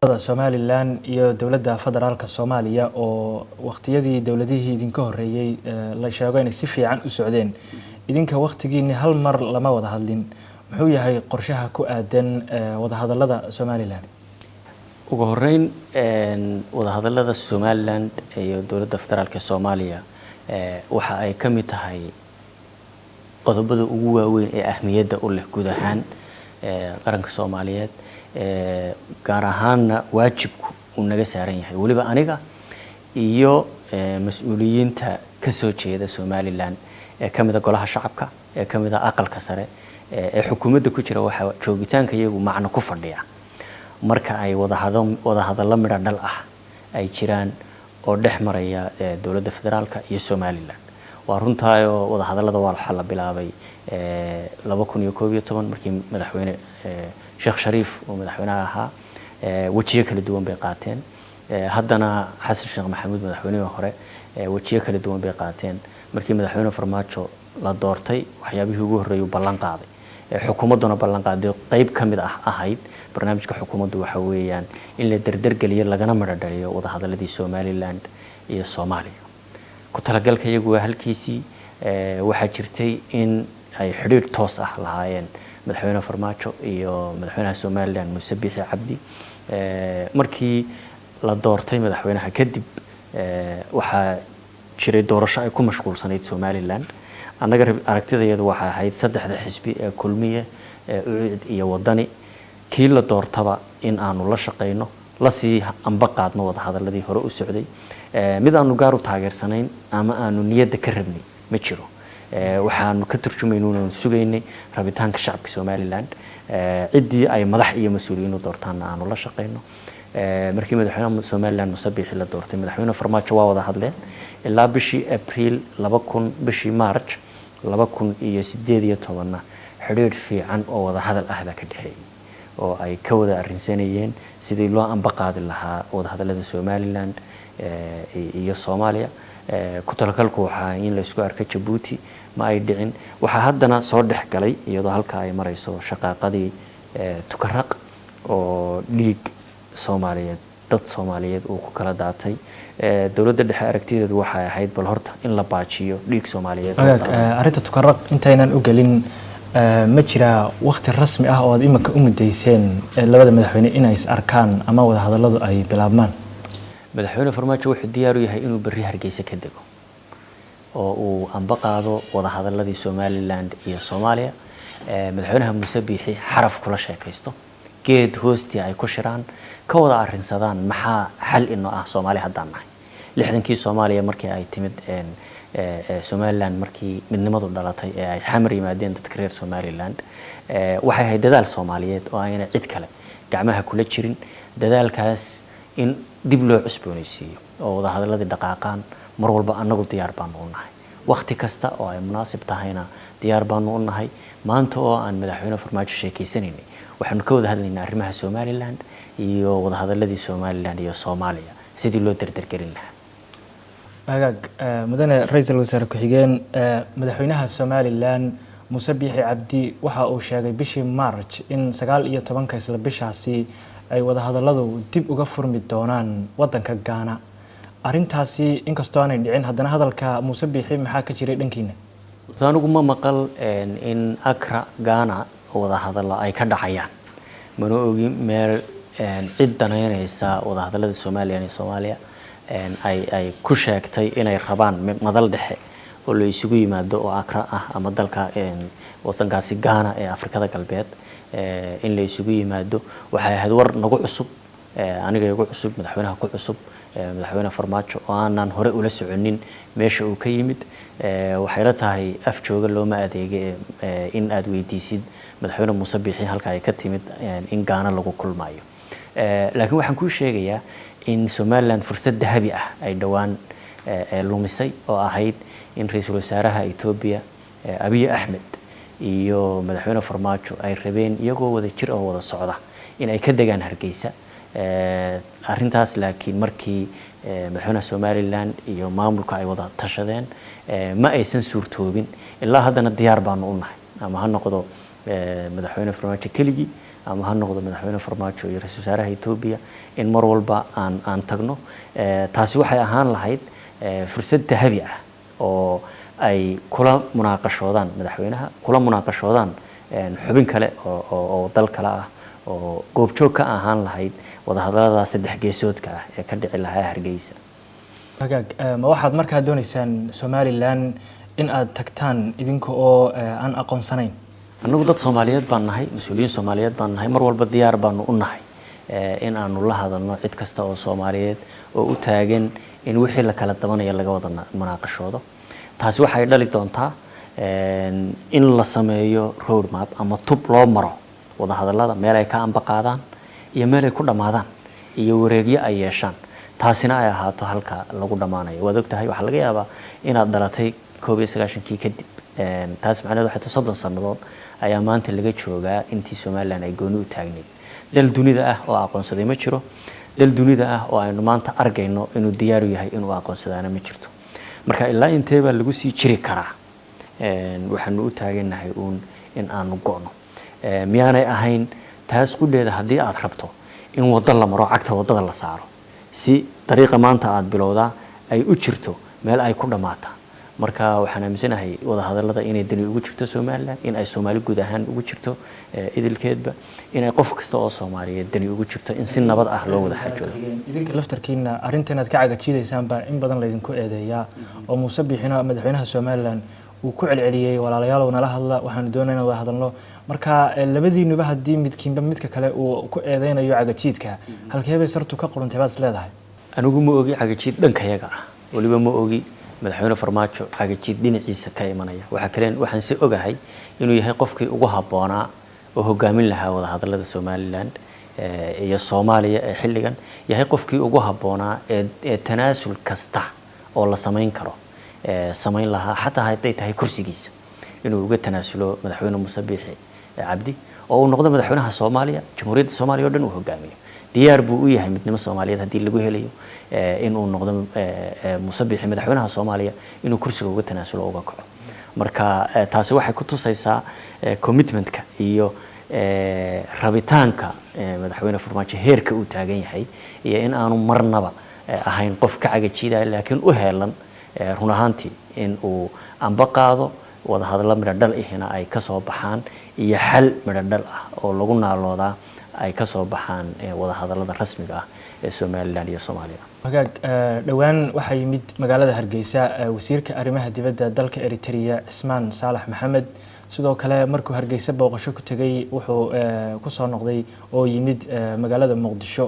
Somaliland iyo dawladda federaalka Soomaaliya oo waqtiyadii dawladihii idinka horeeyay la sheego inay si fiican u socdeen idinka waqtigiina hal mar lama wada hadlin muxuu yahay qorshaha ku aadan wada hadallada Somaliland ugu horeyn wada hadallada Somaliland iyo dawladda federaalka Soomaaliya waxa ay ka mid tahay qodobada ugu waaweyn ee ahmiyadda u leh guud ahaan qaranka Soomaaliyeed gaar ahaan waajibku uu naga saaran yahay waliba aniga iyo mas'uuliyiinta ka soo jeeda Somaliland ee kamida golaha shacabka ee kamida aqalka sare ee xukuumadda ku jira waxa joogitaanka iyagu macna ku fadhiya marka ay wada hadallo midho dhal ah ay jiraan oo dhex maraya dawladda federaalka iyo Somaliland waa runtii wada hadallada waxa la bilaabay 2011 markii madaxweyne Sheekh Shariif oo madaxweynaha ahaa wajiyo kala duwan bay qaateen haddana Xasan Sheekh Maxamuud madaxweynaha hore wajiyo kala duwan bay qaateen markii madaxweyne Farmaajo la doortay waxyaabihii ugu horeeyay ballan qaaday xukuumaduna ballan qaaday qayb kamid ah ahayd barnaamijka xukuumaddu waxa weeyaan in la dardargeliyo lagana midho dhaliyo wada hadalladii Somaliland iyo Soomaaliya ku talagalka iyagu waa halkiisii waxa jirtay in ay xiriir toos ah lahaayeen madaxweyne Farmaajo iyo madaxweynaha Somaliland Muuse Biixi Cabdi markii la doortay madaxweynaha kadib waxa jiray doorasho ay ku mashquulsanayd Somaliland anaga aragtideedu waxa ahayd saddexda xisbi ee kulmiye UCID iyo wadani kii la doortaba in aanu la shaqeyno la sii amba qaadno wada hadalladii hore u socday mid aanu gaar u taageersanayn ama aanu niyadda ka rabnay ma jiro waxaanu ka turjumaynaa sugaynay rabitaanka shacabka Somaliland cidii ay madax iyo mas'uuliyiin u doortaan aanu la shaqeyno markii madaxweynaha Somaliland Muuse Biixi la doortay madaxweyne Farmaajo waa wada hadleen ilaa bishii April 2000 bishii March 2018 xiriir fiican oo wada hadal ah ka dhaxeeyay oo ay ka wada arrinsanayeen sidii loo amba qaadi lahaa wada hadallada Somaliland iyo Soomaaliya ku talagalku waxa in la isku arko Djibouti ma ay dhicin waxa haddana soo dhex galay iyadoo halka ay marayso shaqaaqadii tukaraq oo dhiig Soomaaliyeed dad Soomaaliyeed oo ku kala daatay dawladda dhexe aragtideedu waxa ahayd bal horta in la baajiyo dhiig Soomaaliyeed arinta tukaraq intaynan u galin ma jira waqti rasmi ah oo imika u mudayseen labada madaxweyne inay is arkaan ama wada hadalladu ay bilaabmaan madaxweyne Farmaajo wuxuu diyaar u yahay inuu bari Hargeysa ka dego oo uu amba qaado wada hadalladii Somaliland iyo Soomaaliya madaxweynaha Muuse Biixi xaraf kula sheekaysto geed hoostii ay ku shiraan ka wada arrinsadaan maxaa xal inoo ah Soomaaliya haddaan nahay 60kii Soomaaliya markii ay timid Somaliland markii midnimadu dhalatay ee ay xamar yimaadeen dadka reer Somaliland waxay ahayd dadaal Soomaaliyeed oo ayna cid kale gacmaha kula jirin dadaalkaas in dib loo cusboonaysiiyo oo wada hadalladii dhaqaaqaan mar walba anagu diyaar baan u nahay waqti kasta oo ay munaasib tahayna diyaar baan u nahay maanta oo aan madaxweyne Farmaajo sheekaysanayay waxaanu ka wada hadlaynaa arrimaha Somaliland iyo wada hadalladii Somaliland iyo Soomaaliya sidii loo dardargelin lahaa mudane ra'iisul wasaare ku xigeen madaxweynaha Somaliland Muuse Biixi Cabdi waxa uu sheegay bishii March in 19 isla bishaasi ay wada hadalladu dib uga furmi doonaan wadanka Ghana arintaasi inkastoo aanay dhicin haddana hadalka Muuse Biixi maxaa ka jiray dhankiina anigu ma maqal in Accra Ghana wada hadallo ay ka dhacayaan mana ogi meel cid danaynaysa wada hadallada Soomaaliya iyo Soomaaliya ay ku sheegtay inay rabaan madal dhexe oo la isugu yimaado oo Accra ah ama dalka wadankaasi Ghana ee Afrikada Galbeed in la isugu yimaado waxay ahayd war nagu cusub aniga igu cusub madaxweynaha ku cusub madaxweyne Farmaajo oo aanan hore ula soconin meesha uu ka yimid waxay la tahay af jooga looma adeegay in aad weydiisid madaxweyne Muuse Biixi halka ay ka timid in Ghana lagu kulmaayo laakiin waxaan ku sheegayaa in Somaliland fursad dahabi ah ay dhawaan lumisay oo ahayd in ra'iisul wasaaraha Ethiopia Abiy Ahmed iyo madaxweyne Farmaajo ay rabeen iyagoo wada jir oo wada socda in ay ka degaan Hargeysa arintaas laakiin markii madaxweynaha Somaliland iyo maamulka ay wada tashadeen ma aysan suurtoobin ilaa haddana diyaar baan u nahay ama ha noqdo madaxweyne Farmaajo keligii ama ha noqdo madaxweyne farmaajo iyo ra-iisul wasaaraha Ethiopia in mar walba aan tagno taasi waxay ahaan lahayd fursad dahabi ah oo ay kula munaaqashoodaan madaxweynaha kula munaaqashoodaan xubin kale oo dal kale ah oo goobjoog ka ahaan lahayd wadahadallada saddex geesoodka ah ee ka dhici lahaa Hargeysa. ma waxaad markaa doonaysaan Somaliland in aad tagtaan idinka oo aan aqoonsanayn? annagu dad Soomaaliyeed baan nahay, mas'uuliyiin Soomaaliyeed baan nahay, mar walba diyaar baanu u nahay in aanu la hadalno cid kasta oo Soomaaliyeed oo u taagan in wixii la kala dabanayo laga wada munaaqashoodo. taasi waxay dhali doontaa in la sameeyo road map ama tub loo maro wadahadallada meel ay ka amba qaadaan iyo meel ay ku dhamaadaan iyo wareegyo ay yeeshaan. taasina ay ahaato halka lagu dhamaanayo. waad ogtahay waxa laga yaabaa inaad dhalatay 1991 kadib taas macnaheedu waxay tahay 30 sanadood ayaa maanta laga joogaa intii Somaliland ay gooni u taagneed. dal dunida ah oo aqoonsaday ma jiro, dal dunida ah oo aynu maanta argayno inuu diyaar u yahay inuu aqoonsadaana ma jirto. marka ilaa intee baa lagu sii jiri karaa waxaanu u taaganahay in aanu go'no. miyaanay ahayn taas qudheeda haddii aad rabto in waddo la maro cagta waddada la saaro si dariiqa maanta aad bilowdaa ay u jirto meel ay ku dhamaato. marka waxaan aaminsanahay wadahadallada inay dani ugu jirto Somaliland, in ay Soomaali guud ahaan ugu jirto idilkeedba, in ay qof kasta oo Soomaaliyeed dani ugu jirto in si nabad ah loo wada xajoodo. idinka laftarkiina arrintan aad ka cagajiidaysaan baa in badan laydinku eedeeyaa oo Muuse Biixina madaxweynaha Somaliland uu ku celceliyay walaalayaal nala hadla waxaan doonaynaa wada hadalno. marka labadiinuba haddii midkiinba midka kale uu ku eedeynayo cagajiidka halkee bay sartu ka qurantay baad isleedahay? anigu ma ogi cagajiid dhankayaga ah, waliba ma ogi madaxweyne farmaajo cagajiid dhinaciisa ka imanaya. waxaan si ogahay inuu yahay qofkii ugu habboonaa oo hogaamin lahaa wadahadallada Somaliland iyo Soomaaliya ee xilligan, yahay qofkii ugu habboonaa ee tanaasul kasta oo la samayn karo samayn lahaa, xataa hadday tahay kursigiisa inuu uga tanaasulo madaxweyne Muuse Biixi Cabdi oo uu noqdo madaxweynaha Soomaaliya, jamhuuriyadda Soomaaliya oo dhan uu hogaamiyo. diyaar buu u yahay midnimo Soomaaliyeed haddii lagu helayo in uu noqdo Muuse Biixi madaxweynaha Soomaaliya inuu kursiga uga tanaasulo uga kaco. marka taasi waxay ku tusaysaa commitmentka iyo rabitaanka madaxweyne farmaajo heerka uu taagan yahay iyo in aanu marnaba ahayn qof ka cagajiidaya laakiin u heelan run ahaantii in uu amba qaado wadahadallo midho dhal ihina ay ka soo baxaan iyo xal midho dhal ah oo lagu naaloodaa ay ka soo baxaan wadahadallada rasmiga ah ee Somaliland iyo Soomaaliya. dhawaan waxaa yimid magaalada Hargeysa wasiirka arrimaha dibadda dalka Eritrea Cismaan Saalax Maxamed. sidoo kale markuu Hargeysa booqasho ku tagay wuxuu ku soo noqday oo yimid magaalada Muqdisho.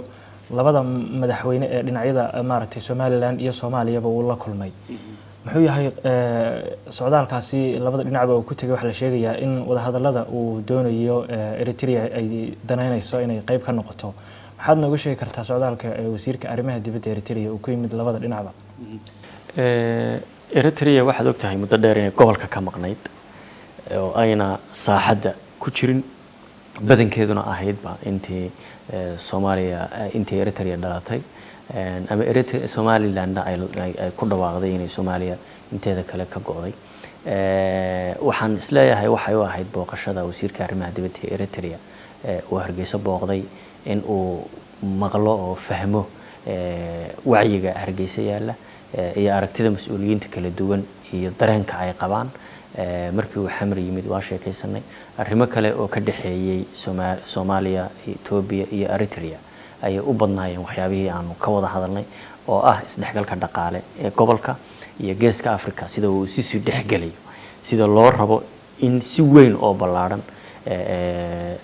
labada madaxweyne ee dhinacyada maaragtay Somaliland iyo Soomaaliyaba uu la kulmay. muxuu yahay socdaalkaasi labada dhinacba uu ku tagay? waxa la sheegayaa in wadahadallada uu doonayo Eritrea ay danaynayso inay qayb ka noqoto. maxaad nooga sheegi kartaa socdaalka wasiirka arrimaha dibadda Eritrea uu ku yimid labada dhinacba? Eritrea waxaad ogtahay muddo dheer inay gobolka ka maqnayd oo ayna saaxadda ku jirin, badankeeduna ahaydba intii Soomaaliya intii Eritrea dhalatay ama Somaliland ay ku dhawaaqday inay Soomaaliya inteeda kale ka go'day. waxaan isleeyahay waxay u ahayd booqashada wasiirka arrimaha dibadda ee Eritrea oo Hargeysa booqday in uu maqlo oo fahmo wacyiga Hargeysa yaala iyo aragtida mas'uuliyiinta kala duwan iyo dareenka ay qabaan. markii uu xamar yimid waa sheekaysanay arrimo kale oo ka dhaxeeyay Soomaaliya, Ethiopia iyo Eritrea ayay u badnaayeen waxyaabihii aanu ka wada hadalnay oo ah isdhexgalka dhaqaale ee gobolka iyo geeska Afrika, sida uu si dhexgalayo, sida loo rabo in si weyn oo ballaaran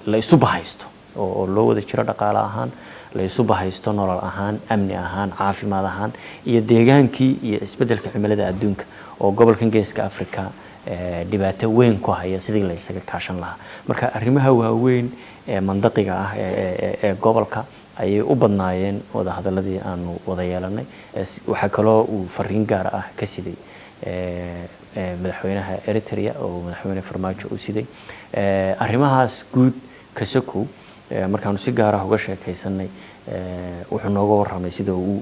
la isu bahaysto oo loo wada jiro dhaqaale ahaan, la isu bahaysto nolol ahaan, amni ahaan, caafimaad ahaan iyo deegaankii iyo isbeddelka cimilada adduunka oo gobolkan geeska Afrika dhibaato weyn ku haya sidii la isaga kaashan lahaa. marka arrimaha waaweyn ee mandaqiga ah ee gobolka ayay u badnaayeen wada hadaladii aanu wada yeelanay. waxaa kaloo uu fariin gaar ah ka siday madaxweynaha Eritrea oo madaxweyne Farmaajo uu siday arrimahaas guud ka sokow. markaanu si gaar ah uga sheekaysanay wuxuu nooga warramay sida uu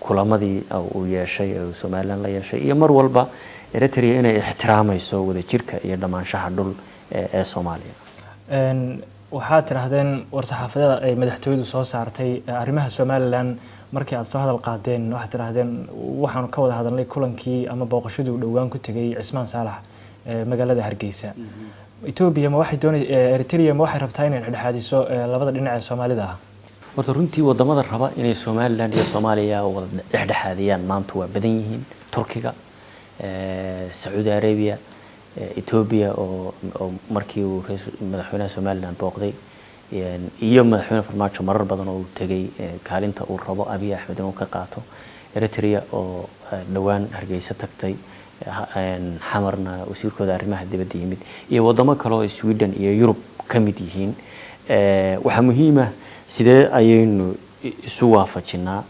kulamadii uu yeeshay oo Somaliland la yeeshay iyo mar walba Eritrea inay ixtiraamayso wada jirka iyo dhamaanshaha dhul ee Soomaaliya. waxaad tidhaahdeen war-saxaafadada ay madaxtooyadu soo saartay arrimaha Somaliland markii aad soo hadal qaadeen waxaad tidhaahdeen waxaanu ka wada hadalnay kulankii ama booqashadii uu dhowaan ku tegay Cismaan Saalax magaalada Hargeysa. Ethiopia ma waxay doonaysaa Eritrea ma waxay rabtaa inay dhexdhexaadiso labada dhinac ee Soomaalida ah. horta runtii wadamada raba inay Somaliland iyo Soomaaliya wada dhexdhexaadiyaan maanta waa badan yihiin. Turkiga, Saudi Arabia, Ethiopia oo markii uu madaxweynaha Somaliland booqday iyo madaxweyne Farmaajo marar badan oo tagay kaalinta uu rabo Abiy Ahmed inuu ka qaato. Eritrea oo dhawaan Hargeysa tagtay xamarna wasiirkooda arrimaha dibadda yimid iyo wadamo kale oo Sweden iyo Europe ka mid yihiin. waxa muhiim ah sidee ayaynu isu waafajinaa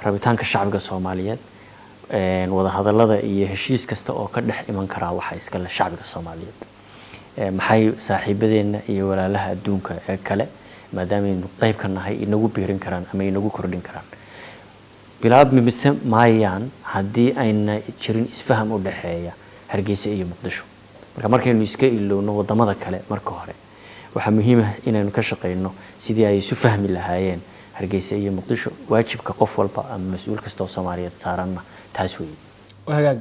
rabitaanka shacabka Soomaaliyeed wada hadallada iyo heshiis kasta oo ka dhex iman kara waxa iska la shacabka Soomaaliyeed. maxay saaxiibadeena iyo walaalaha adduunka ee kale maadaama aynu qayb ka nahay inagu biirin karaan ama inagu kordhin karaan. bilaab mise maayaan haddii ayna jirin isfaham u dhaxeeya Hargeysa iyo Muqdisho. markaynu iska ilowno wadamada kale marka hore waxa muhiim ah inaynu ka shaqeyno sidii ay isu fahmi lahaayeen Hargeysa iyo Muqdisho. waajibka qof walba ama mas'uul kasta oo Soomaaliyeed saaranna taas weeye. wagaag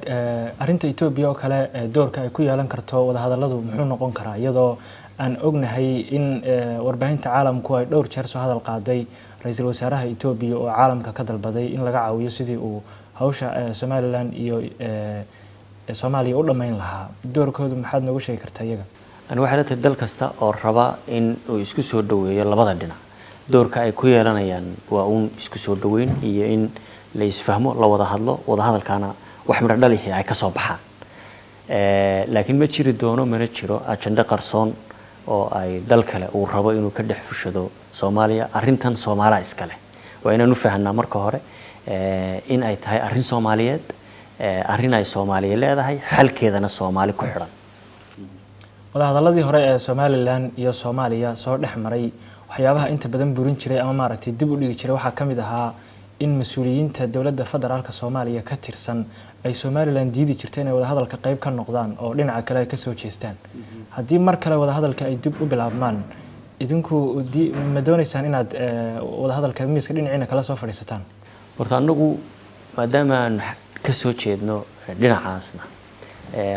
arinta Ethiopia oo kale doorka ay ku yeelan karto wada hadalladu muxuu noqon karaa iyadoo aan ognahay in warbaahinta caalamku ay dhowr jeer soo hadal qaaday ra'iisul wasaaraha Ethiopia oo caalamka ka dalbaday in laga caawiyo sidii uu hawsha Somaliland iyo Soomaaliya u dhameyn lahaa. doorkoodu maxaad noogu sheegi kartaa iyaga? Ani waxay leedahay dal kasta oo raba in uu isku soo dhaweeyo labada dhinac doorka ay ku yeelanayaan waa uun isku soo dhaweyn iyo in la isfahmo la wada hadlo wada hadalkaana wax midho dhalihi ay ka soo baxaan. laakiin ma jiri doono mana jiro ajanda qarsoon oo ay dal kale uu rabo inuu ka dhex fushado Soomaaliya. arrintan Soomaaliya iska leh waa inaan u fahanaa marka hore in ay tahay arrin Soomaaliyeed arrin ay Soomaaliya leedahay xalkeedana Soomaali ku xidhan. wada hadalladii hore ee Somaliland iyo Soomaaliya soo dhex maray waxyaabaha inta badan burin jiray ama maaragtay dib u dhigi jiray waxaa ka mid ahaa in mas'uuliyiinta dawladda federaalka Soomaaliya ka tirsan ay Somaliland diidi jirtay inay wada hadalka qayb ka noqdaan oo dhinaca kale ay ka soo jeestaan. haddii mar kale wada hadalka ay dib u bilaabmaan idinku ma doonaysaan inaad wada hadalka miiska dhinaciina kala soo fadhiisataan? horta anagu maadaama aan ka soo jeedno dhinacaasna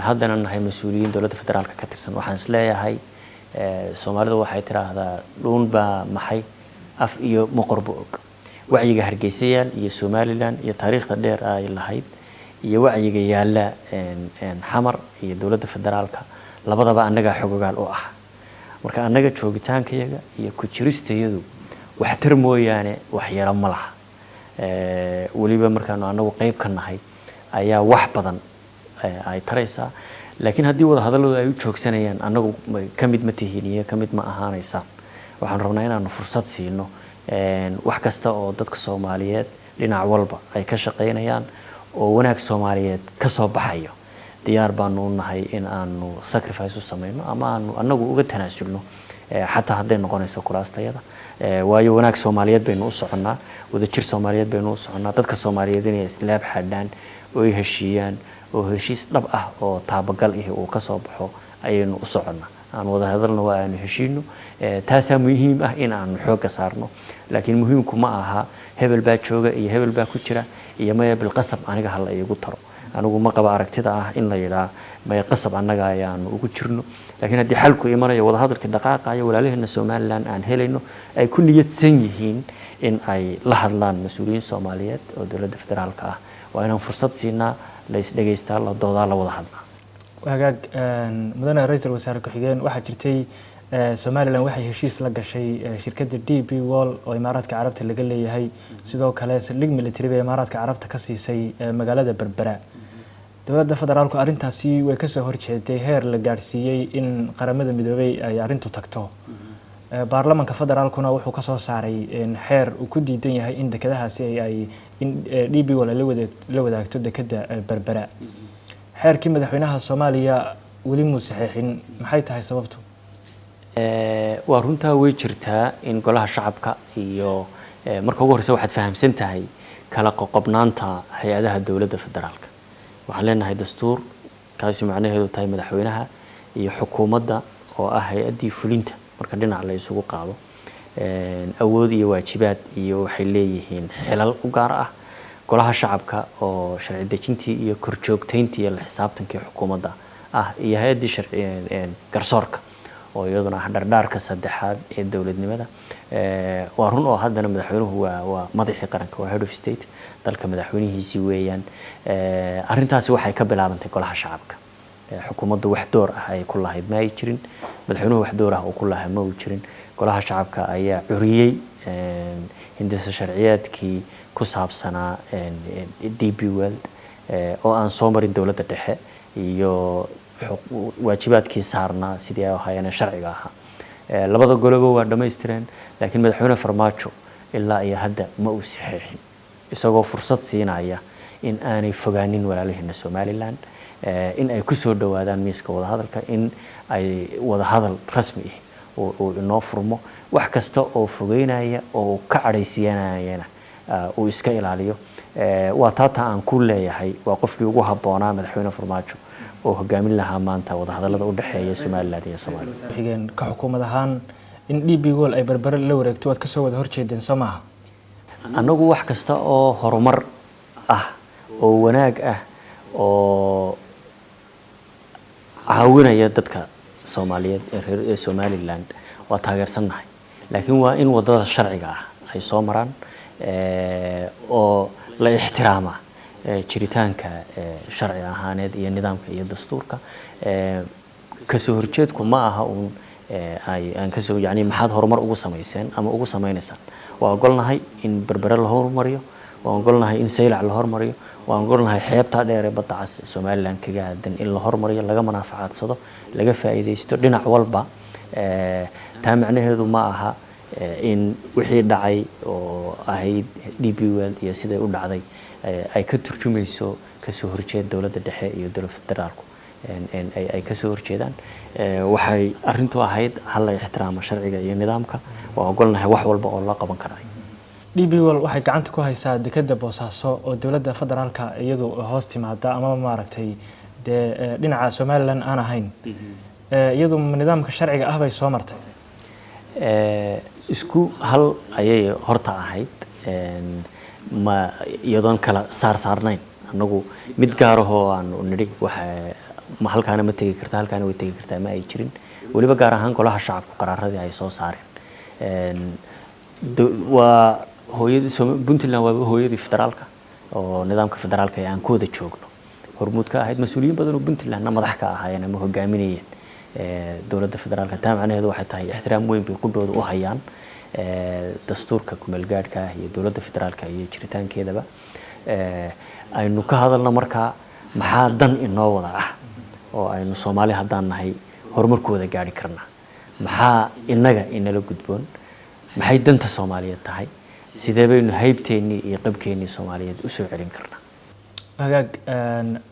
haddana nahay mas'uuliyiin dawladda federaalka ka tirsan waxaan isleeyahay Soomaalidu waxay tiraahdaa dhuun baa maxay af iyo maqorbo og. wacyiga Hargeysa iyo Somaliland iyo taariikhda dheer ay lahayd iyo wacyiga yaala xamar iyo dawladda federaalka labadaba anaga xogogaal u ah. marka anaga joogitaankayaga iyo ku jiristayadu wax tar mooyaane wax yara ma laha. waliba markaanu anagu qayb ka nahay ayaa wax badan ay taraysaa. laakiin haddii wada hadalladu ay u joogsanayaan anagu kamid ma tihiin iyo kamid ma ahaanaysaan. waxaan rabnaa inaanu fursad siino wax kasta oo dadka Soomaaliyeed dhinac walba ay ka shaqeynayaan oo wanaag Soomaaliyeed ka soo baxayo. diyaar baanu nahay in aanu sacrifice u sameeyno ama aanu anagu uga tanaasulno xataa hadday noqonayso kuraastayada. waayo wanaag Soomaaliyeed baynu u soconaa wada jir Soomaaliyeed baynu u soconaa. dadka Soomaaliyeed inay islaab xadaan oo ay heshiiyaan oo heshiis dhab ah oo taabagal ah uu ka soo baxo ayaynu u soconaa. aan wada hadalno waa aanu heshiino taasaa muhiim ah in aanu xoog saarno. laakiin muhiimku ma aha hebel baa jooga iyo hebel baa ku jira iyo maya bil qasab aniga hal ay igu taro. anigu ma qaba aragtida ah in la yiraahdo maya qasab anaga ayaanu ugu jirno. laakiin haddii xalku imanayo wada hadalka dhaqaaqayo walaalaheena Somaliland aan helayno ay ku niyadsan yihiin in ay la hadlaan mas'uuliyiin Soomaaliyeed oo dawladda federaalka ah waa inaan fursad siinaa la is dhageystaa la doodaa la wada hadlaa. wagaag mudane ra'iisul wasaare ku xigeen waxaa jirtay Somaliland waxay heshiis la gashay shirkadda DP World oo Imaaraadka Carabta laga leeyahay sidoo kale saldhig military ee Imaaraadka Carabta ka siisay magaalada Berbera. dawladda federaalku arintaasi way ka soo horjeeday heer la gaarsiiyay in qaramada midoobay ay arintu tagto. baarlamaanka federaalkuna wuxuu ka soo saaray xeer uu ku diidan yahay in dekedahaasi ay in DP World la wadaagto dekeda Berbera. xeerkii madaxweynaha Soomaaliya wali muu saxiixin maxay tahay sababtu? waa runtaa way jirtaa in golaha shacabka iyo marka ugu horeysa waxaad fahamsan tahay kala qoqobnaanta hay'adaha dawladda federaalka. waxaan leenahay dastuur kaasi macnaheedu tahay madaxweynaha iyo xukuumadda oo ah hay'adii fulinta marka dhinac la isugu qaado awood iyo waajibaad iyo waxay leeyihiin xilal u gaar ah golaha shacabka oo sharci dejintii iyo korjoogtayntii iyo la xisaabtankii xukuumadda ah iyo hay-addii sharci garsoorka oo iyaduna ah dhardhaarka saddexaad ee dowladnimada waa run oo haddana madaxweynuhu waa madaxii qaranka waa head of state dalka madaxweynihiisii weeyaan arrintaasi waxay ka bilaabantay golaha shacabka xukuumaddu wax door ah ay ku lahayd ma ay jirin madaxweynuhu wax door ah uu ku lahaa ma uu jirin golaha shacabka ayaa curiyey hindisa sharciyaadkii ku saabsanaa DP World oo aan soo marin dowladda dhexe iyo waajibaadkii saarnaa sidii ay ahaayeen sharciga ahaa labada goloba waa dhamaystireen laakiin madaxweyne farmaajo ilaa iyo hadda ma uu saxiixin isagoo fursad siinaya in aanay fogaanin walaalaheena Somaliland in ay ku soo dhawaadaan miiska wadahadalka in ay wadahadal rasmi ah oo inoo furmo wax kasta oo fogeynaya oo ka cadhaysiinayana uu iska ilaaliyo waa taata aan ku leeyahay waa qofkii ugu habboonaa madaxweyne farmaajo oo hogaamin lahaa maanta wadahadallada u dhaxeeya Somaliland iyo Soomaaliya xigeen ka xukuumad ahaan in DP World ay barbar la wareegto wad ka soo wada horjeedeen Soomaha anagu wax kasta oo horumar ah oo wanaag ah oo caawinaya dadka Soomaaliyeed ee Somaliland waa taageersanahay laakiin waa in wadada sharciga ah ay soo maraan oo la ixtiraama jiritaanka sharci ahaaneed iyo nidaamka iyo dastuurka ka soo horjeedku ma aha uun aan ka soo yani maxaad horumar ugu sameyseen ama ugu sameynaysan waa ogolnahay in berbera la horumariyo waa ogolnahay in saylac la horumariyo waa ogolnahay xeebta dheer ee badda cas Somaliland kaga hadan in la horumariyo laga manaafacadsado laga faa'iideysto dhinac walba taa macnaheedu ma aha in wixii dhacay oo ahayd DP World iyo sida u dhacday ay ka turjumayso ka soo horjeed dawladda dhexe iyo dawladda federaalku ay ka soo horjeedaan waxay arintu ahayd hal la ixtiraamo sharciga iyo nidaamka waa ogolnahay wax walba oo la qaban karo DP World waxay gacanta ku haysaa dekedda Boosaaso oo dawladda federaalka iyadu hoos timaada ama maaragtay dhinaca Somaliland aan ahayn iyadu nidaamka sharciga ah bay soo martay isku hal ayay horta ahayd ma iyadoon kala saarnayn anagu mid gaar ah oo aan nidhi waxa ma halkaana ma tagi kartaa halkaana way tagi kartaa ma ay jirin waliba gaar ahaan golaha shacabka qaraaradii ay soo saareen waa hooyadii Puntland waa hooyadii federaalka oo nidaamka federaalka ay aan ku wada joogno hormuud ka ahayd mas'uuliyiin badan oo Puntland madax ka ahaayeen ama hogaaminayeen dawladda federaalka taa macnaheedu waxay tahay ixtiraam weyn bay ku doodo u hayaan dastuurka kumeel gaadhka iyo dawladda federaalka iyo jiritaankeedaba aynu ka hadalno markaa maxaa dan inoo wada ah oo aynu Soomaali haddaan nahay horumarkooda gaari karnaa maxaa inaga inala gudboon maxay danta Soomaaliyeed tahay sidee baynu haybteennii iyo qabkeennii Soomaaliyeed u soo celin karnaa hagaag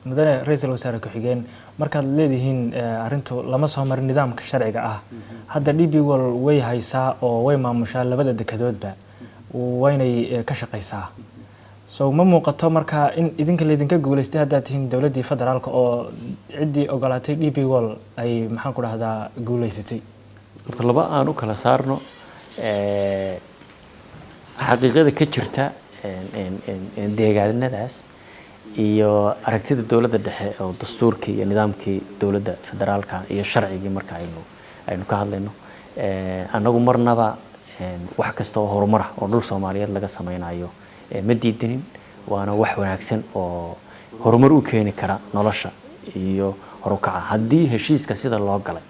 mudane ra'iisul wasaare ku xigeen markaad leedihiin arintu lama soo marin nidaamka sharciga ah hadda DP World way haysaa oo way maamushaa labada dekedoodba waynay ka shaqeysaa soo ma muuqato marka in idinka leedinka guuleystay hadda tihiin dawladda federaalka oo cidii ogolaatay DP World ay maxaan ku dhahdaa guuleysatay horta laba aan u kala saarno xaqiiqada ka jirta deegaanadaas iyo aragtida dawladda dhexe oo dastuurkii iyo nidaamkii dawladda federaalka iyo sharcigii marka aynu ka hadlayno anagu marnaba wax kasta oo horumar oo dhul Soomaaliyeed laga sameeynayo ma diidinin waana wax wanaagsan oo horumar u keeni kara nolosha iyo horukaca haddii heshiiska sida loo galay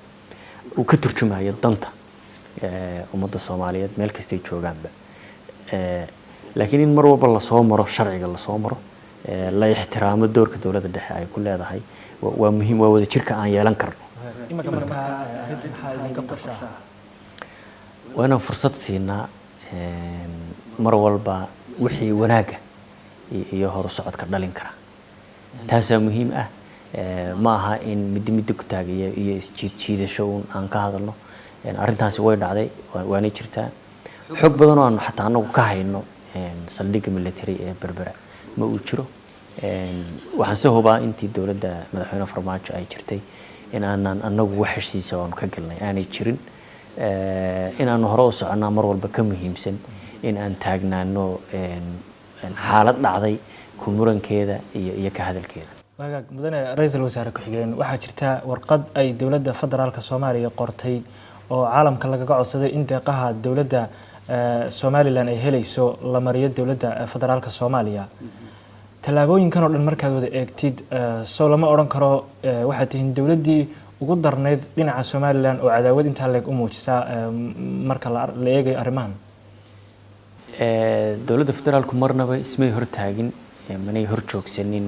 uu ka turjumayo danta ummadda Soomaaliyeed meel kasta ay joogaanba laakiin in mar walba la soo maro sharciga la soo maro la ixtiraamo doorka dawladda dhexe ay ku leedahay waa muhiim waa wada jirka aan yeelan karno waana fursad siinaa mar walba wixii wanaaga iyo hor socodka dhalin kara taas muhiim ah ma aha in mid ku taagaya iyo isjiidasho aan ka hadalno arintaasi way dhacday waana jirtaa xog badan oo aan xataa anagu ka hayno saldhigga military ee berbera ma uu jiro waxaan soo hubaa intii dawladda madaxweyne farmaajo ay jirtay in aanan anagu wax heshiisa oo ka galnay aanay jirin inaanu hore u soconnaa mar walba ka muhiimsan in aan taagnaano xaalad dhacday ku murankeeda iyo ka hadalkeeda. wagaag mudane ra'iisul wasaare ku-xigeen waxaa jirta warqad ay dowladda federaalka Soomaaliya qortay oo caalamka lagaga codsaday in deeqaha dowladda Somaliland ay helayso la mariyo dowladda federaalka Soomaaliya. tallaabooyinkan oo dhan markaad wada eegtid soo lama oran karo waxaad tihiin dowladdii ugu darneyd dhinaca Somaliland oo cadaawad inta leeg u muujisa marka la eegayo arrimahan. dowladda federaalku marnaba ismay hortaagin manay hor joogsanin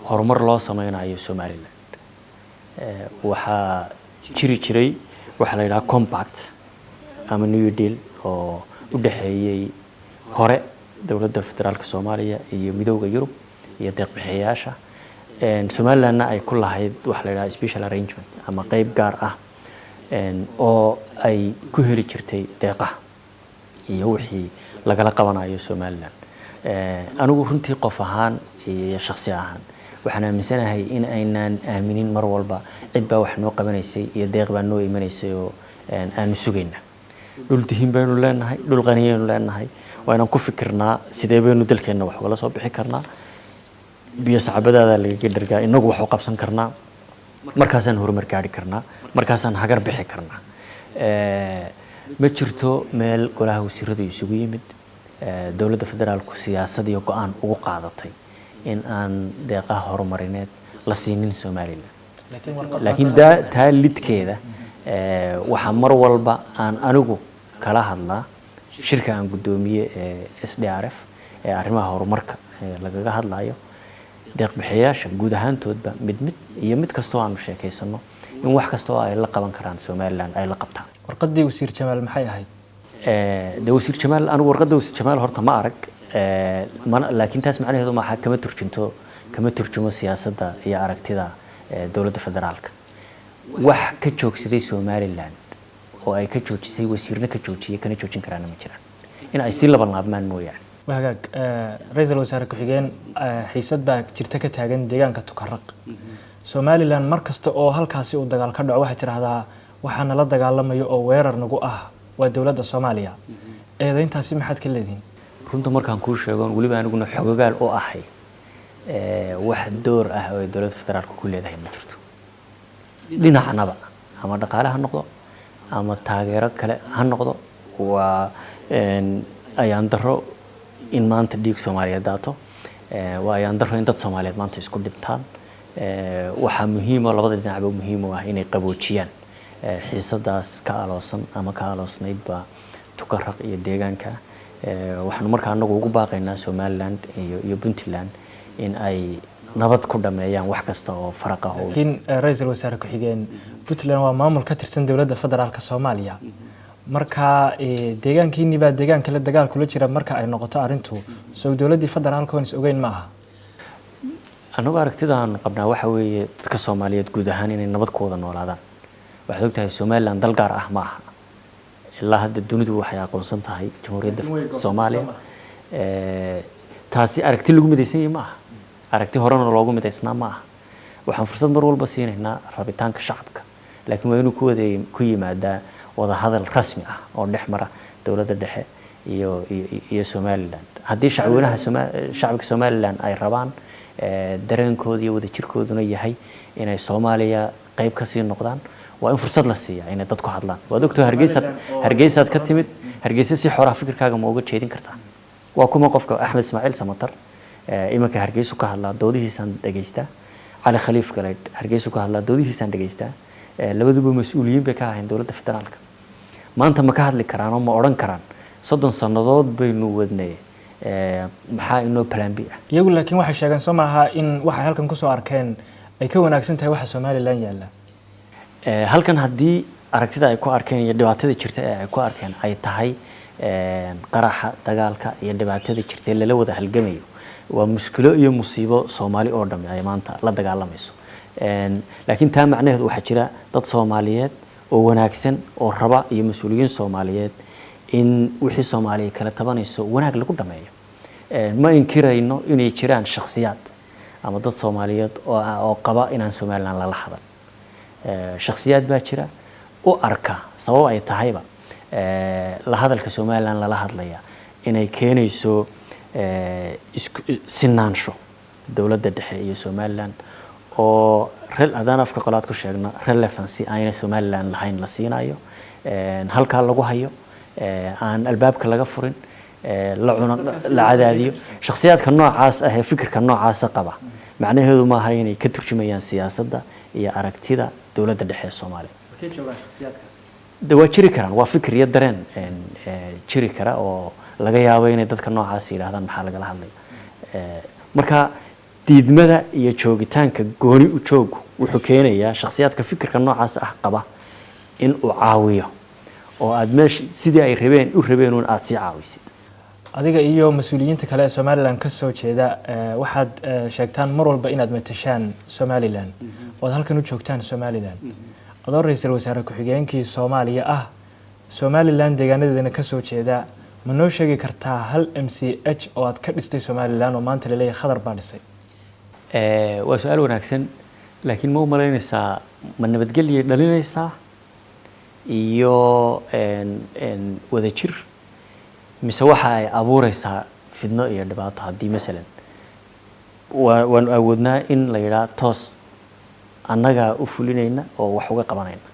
horumar loo sameynayo Somaliland. waxaa jiri jiray waxa la yiraahdo compact ama new deal oo u dhaxeeyay hore dowladda federaalka Soomaaliya iyo midowga Yurub iyo deeq-bixiyayaasha. Somalilandna ay ku lahayd waxa la yiraahdo special arrangement ama qayb gaar ah oo ay ku heli jirtay deeqaha iyo wixii lagala qabanayo Somaliland. anigu runtii qof ahaan iyo shakhsi ahaan waxaan aaminsanahay in aynaan aaminin mar walba cid baa wax noo qabanaysay iyo deeq baa noo imanaysay oo aanu sugayna. dhul dihin baynu leenahay, dhul qaniyeenu leenahay, waa inaan ku fikirnaa sidee baynu dalkeenna wax wala soo bixi karnaa, biyo sacbadaada laga dhargaa inagu wax u qabsan karnaa, markaasaan horumar gaari karnaa, markaasaan hagar bixi karnaa. ma jirto meel golaha wasiiradu isugu yimid dowladda federaalku siyaasad iyo go'aan ugu qaadatay in aan deeqaha horumarineed la siinin Somaliland. laakiin taa lidkeeda waxa mar walba aan anigu kala hadlaa shirka aan gudoomiye SDRF ee arrimaha horumarka lagaga hadlayo deeq-bixiyayaasha guud ahaantoodba mid iyo mid kastoo aanu sheekaysano in wax kastoo ay la qaban karaan Somaliland ay la qabtaan. warqadii wasiir Jamaal maxay ahayd? wasiir Jamaal anigu warqadda wasiir Jamaal horta ma arag laakiin taas macnaheedu ma aha kama turjumo siyaasadda iyo aragtida dowladda federaalka. wax ka joogsaday Somaliland oo ay ka joojisay wasiirna ka joojiyay kana joojin karaan ma jiraan in ay si laban laabmaan mooyaan. wagaag ra'iisul wasaare ku-xigeen xiisad baa jirta ka taagan deegaanka Tukarraq. Somaliland markasta oo halkaasi uu dagaal ka dhaco waxay tiraahdaa waxaana la dagaalamayo oo weerar nagu ah waa dowladda Soomaaliya. eedayntaasi maxaad ka leedihiin? runta markaan kuu sheego waliba aniguna xogogaal oo ahay wax door ah oo dowladda federaalka ku leedahay ma jirto. dhinacnaba ama dhaqaale ha noqdo ama taageero kale ha noqdo waa ayaan daro in maanta dhiig Soomaaliyeed daato waa ayaan daro in dad Soomaaliyeed maanta isku dhintaan. waxaa muhiim ah labada dhinacba muhiim ah inay qaboojiyaan xiisadaas ka aloosan ama ka aloosnaydba Tukarraq iyo deegaanka. waxaan markaa anagu ugu baaqaynaa Somaliland iyo Puntland in ay nabad ku dhameeyaan wax kasta oo faraq ah. laakiin ra'iisul wasaare ku-xigeen Puntland waa maamul ka tirsan dowladda federaalka Soomaaliya. marka deegaankiini baa deegaanka la dagaal kula jira marka ay noqoto arintu soo dowladdii federaalka oo is ogeyn ma aha. anagu aragtidaan qabnaa waxa weeye dadka Soomaaliyeed guud ahaan inay nabad ku wada noolaadaan. waxaad ogtahay Somaliland dal gaar ah ma aha. ilaa hadda dunidu waxay aqoonsan tahay jamhuuriyadda Soomaaliya. taasi aragti lagu midaysan yahay ma aha. aragti horena loogu midaysnaa ma aha. waxaan fursad mar walba siinaynaa rabitaanka shacabka laakiin waa inuu ku yimaadaa wada hadal rasmi ah oo dhex mara dowladda dhexe iyo Somaliland. haddii shacabka Somaliland ay rabaan dareenkooda iyo wada jirkooduna yahay inay Soomaaliya qayb ka sii noqdaan waa in fursad la siiyaa inay dadku hadlaan. waad ogtahay Hargeysaad ka timid, Hargeysa si xor ah fikirkaaga ma uga jeedin kartaa. waa kuma qofka Axmed Ismaaciil Samatar imanka Hargeysa ka hadlaa doodihiisaan dhageystaa. Cali Khaliif Galeyd Hargeysa ka hadlaa doodihiisaan dhageystaa. labaduba mas'uuliyiin bay ka ahayn dowladda federaalka. maanta ma ka hadli karaan oo ma oran karaan 30 sanadood baynu wadnay maxaa inoo plan B ah. iyagu laakiin waxay sheegeen soo maaha in waxay halkan ku soo arkeen ay ka wanaagsan tahay waxa Somaliland yaala. halkan haddii aragtida ay ku arkeen iyo dhibaatada jirta ee ay ku arkeen ay tahay qaraxa dagaalka iyo dhibaatada jirta ee lala wada halgamayo waa mushkilo iyo musiibo Soomaali oo dhan ay maanta la dagaalamayso. laakiin taa macnaheedu waxa jira dad Soomaaliyeed oo wanaagsan oo raba iyo mas'uuliyiin Soomaaliyeed in wixii Soomaaliya kala tabanayso wanaag lagu dhameeyo. ma inkirayno inay jiraan shakhsiyaad ama dad Soomaaliyeed oo qaba inaan Somaliland la hadal. shakhsiyaad baa jira u arka sabab ay tahayba la hadalka Somaliland lala hadlaya inay keenayso sinaansho dawladda dhexe iyo Somaliland oo hadaan afka qolaad ku sheegna relevancy ayna Somaliland lahayn la siinayo halka lagu hayo aan albaabka laga furin la cadaadiyo shakhsiyaadka noocaas ah ee fikirka noocaas qaba macnaheedu ma aha inay ka turjumayaan siyaasadda iyo aragtida dawladda dhexe ee Soomaaliya waa jiri karaan waa fikir iyo dareen jiri kara oo laga yaabo inay dadka noocaas yiraahdaan maxaa laga hadlay marka diidmada iyo joogitaanka gooni u joog wuxuu keenayaa shakhsiyaadka fikirka noocaas ah qaba in uu caawiyo oo aad meesh sidii ay rabeen oo aad si caawisid adiga iyo mas'uuliyiinta kale ee Somaliland ka soo jeeda waxaad sheegtaan mar walba inaad matashaan Somaliland oo halkan u joogtaan Somaliland adoo ra'iisul wasaare ku-xigeenkii Soomaaliya ah Somaliland deegaanadeena ka soo jeeda ma noo sheegi kartaa hal MCH oo aad ka dhistay Somaliland oo maanta la leeyahay khadar baa dhisay waa su'aal wanaagsan laakiin ma u malaynaysaa ma nabadgelyo dhalinaysaa iyo wada jir mise waxa ay abuuraysaa fidno iyo dhibaato haddii masalan waan awoodnaa in la yiraahdo toos annaga u fulinayna oo wax uga qabanayna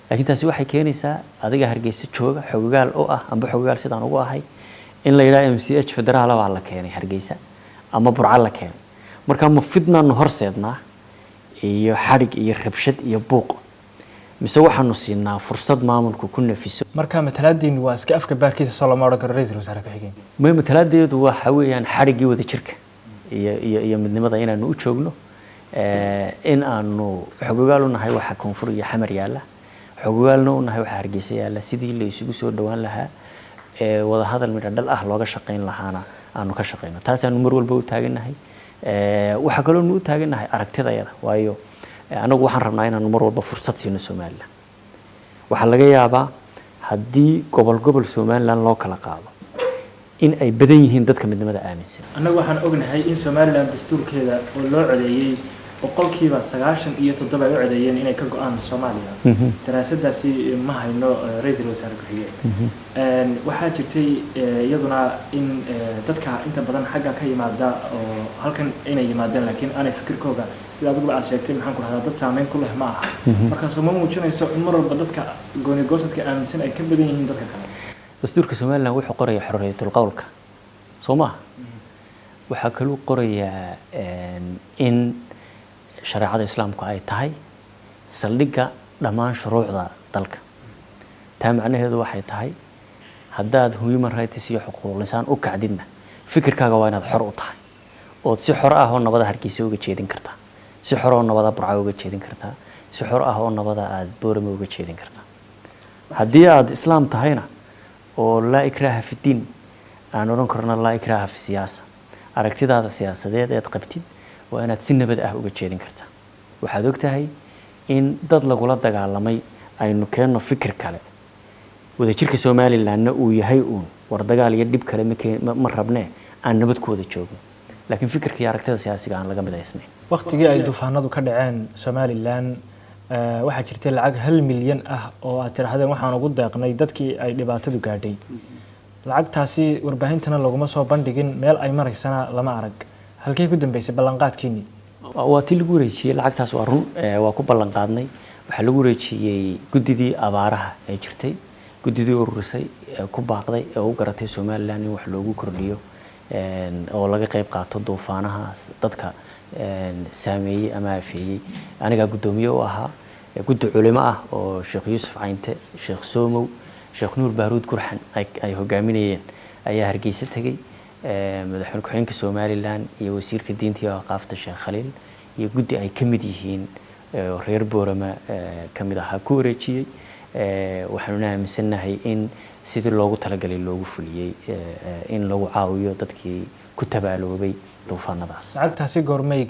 laakiin taasi waxay keenaysaa adiga Hargeysa jooga xogaal oo ah amba xogaal sidaan ugu ahay in la yiraahdo MCH federaal waa la keenay Hargeysa ama Burco la keenay marka ma fidnaan horseednaa iyo xarig iyo rabshad iyo buuq mise waxaanu siinaa fursad maamulku ku nafiso marka matalaadiin waa iska afka baarkiisa Soomaaliya ka ra'iisul wasaare ku xigeen ma matalaadeedu waxa weeyaan xarigii wada jirka iyo midnimada inaanu u joogno in aanu xogaal u nahay waxa koonfur iyo xamar yaala xogaalna u nahay waxa Hargeysa yaala sidii la isugu soo dhawaan lahaa wada hadal midho dhal ah looga shaqeyn lahaana aanu ka shaqeyno taas aanu mar walba u taaganahay waxa kale oo u taaganahay aragtidayada waayo anagu waxaan rabnaa inaanu mar walba fursad siino Somaliland waxa laga yaabaa haddii gobol Somaliland loo kala qaado in ay badan yihiin dadka midnimada aaminsan anagu waxaan ognahay in Somaliland dastuurkeeda oo loo codeeyay boqolkiiba 97 ay u codeeyeen inay ka go'aan Soomaaliya daraasadaasi ma hayno ra'iisul wasaare ku xigeen waxa jirtay iyaduna in dadka inta badan xagga ka yimaada oo halkan inay yimaadeen laakiin aanay fikirkooda sida adigu aad sheegtay maxaan ku radaa dad saameyn ku leh ma aha marka soo ma muujinayso in mar walba dadka gooni goosadka aaminsan ay ka badan yihiin dadka kale dastuurka Somaliland wuxuu qorayaa xorriyatul qowlka Soomaa waxa kale uu qorayaa in shariicada islaamku ay tahay saldhigga dhammaan shuruucda dalka taa macnaheedu waxay tahay haddaad human rights iyo xuquuqul insaan u kacdidna fikirkaaga waa inaad xor u tahay oo si xor ah oo nabada Hargeysa uga jeedin kartaa si xor oo nabada Burco uga jeedin kartaa si xor ah oo nabada aad Boorama uga jeedin kartaa haddii aad islaam tahayna oo la ikraaha fi diin aan oran karno la ikraaha fi siyaasa aragtidaada siyaasadeed ee qabtid waa inaad si nabad ah uga jeedin kartaa waxaad ogtahay in dad lagula dagaalamay aynu keenno fikir kale wada jirka Somalilandna uu yahay war dagaal iyo dib kale ma rabnee aan nabad ku wada joogno laakiin fikirka iyo aragtida siyaasiga aan laga midaysnayn waqtigii ay duufaanadu ka dhaceen Somaliland waxa jirtay lacag 1 milyan ah oo aad tirahdeen waxaan ugu deeqnay dadkii ay dhibaatadu gaadhay lacagtaasi warbaahintana laguma soo bandhigin meel ay maraysana lama arag halkay ku dambeysay ballanqaadkiini waa tii lagu wareejiyay lacagtaas waa run waa ku ballanqaadnay waxa lagu wareejiyay gudidii abaaraha ee jirtay gudidii ururisay ku baaqday ee u garatay Somaliland in wax loogu kordhiyo oo laga qayb qaato duufaanaha dadka saameeyay ama afeeyay aniga gudoomiye u ahaa guddi culimo ah oo Sheekh Yuusuf Caynte Sheekh Soomow Sheekh Nuur Baaruud Gurxan ay hogaaminayeen ayaa Hargeysa tagay madaxweyne ku-xigeenka Somaliland iyo wasiirka diinta iyo aqaafta Sheekh Khaliil iyo guddi ay kamid yihiin reer Boorama kamid ahaa ku wareejiyay waxaanu aaminsanahay in sidii loogu talagalay loogu fuliyay in lagu caawiyo dadkii ku tabaaloobay duufaanadaas lacagtaasi goormay